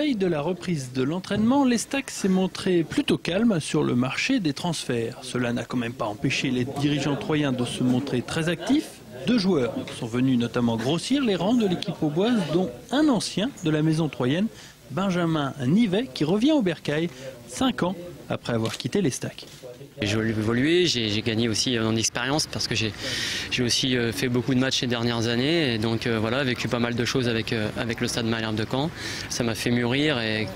À la veille de la reprise de l'entraînement, l'Estac s'est montré plutôt calme sur le marché des transferts. Cela n'a quand même pas empêché les dirigeants troyens de se montrer très actifs. 2 joueurs sont venus notamment grossir les rangs de l'équipe auboise, dont un ancien de la maison troyenne, Benjamin Nivet, qui revient au Bercail 5 ans après avoir quitté l'Estac. J'ai évolué, j'ai gagné aussi en expérience parce que j'ai aussi fait beaucoup de matchs ces dernières années et donc voilà, vécu pas mal de choses avec le Stade Malherbe de Caen. Ça m'a fait mûrir et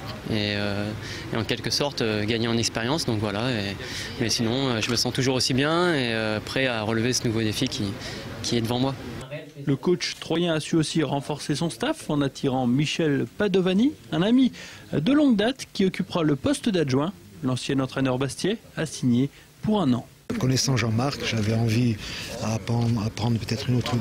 en quelque sorte gagner en expérience. Donc voilà, mais sinon je me sens toujours aussi bien et prêt à relever ce nouveau défi qui est devant moi. Le coach troyen a su aussi renforcer son staff en attirant Michel Padovani, un ami de longue date qui occupera le poste d'adjoint. L'ancien entraîneur Bastiais a signé pour 1 an. Connaissant Jean-Marc, j'avais envie d'apprendre peut-être une autre,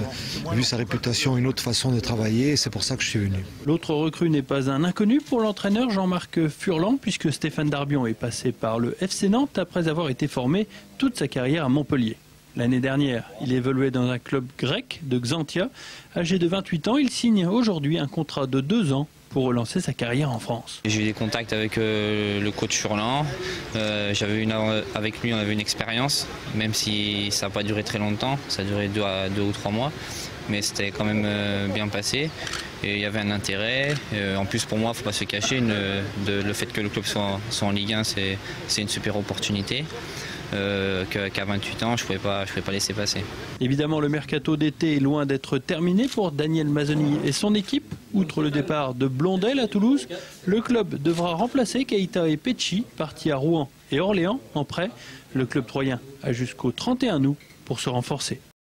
vu sa réputation, une autre façon de travailler. C'est pour ça que je suis venu. L'autre recrue n'est pas un inconnu pour l'entraîneur Jean-Marc Furlan, puisque Stéphane Darbion est passé par le FC Nantes après avoir été formé toute sa carrière à Montpellier. L'année dernière, il évoluait dans un club grec de Xantia. Âgé de 28 ans, il signe aujourd'hui un contrat de 2 ans pour relancer sa carrière en France. J'ai eu des contacts avec le coach Furlan. Avec lui, on avait une expérience, même si ça n'a pas duré très longtemps. Ça a duré 2 ou 3 mois, mais c'était quand même bien passé. Et il y avait un intérêt. En plus, pour moi, il ne faut pas se cacher, le fait que le club soit en Ligue 1, c'est une super opportunité. Qu'à 28 ans, je ne pouvais pas laisser passer. Évidemment, le mercato d'été est loin d'être terminé pour Daniel Mazzoni et son équipe. Outre le départ de Blondel à Toulouse, le club devra remplacer Keita et Pecci, partis à Rouen et Orléans en prêt. Le club troyen a jusqu'au 31 août pour se renforcer.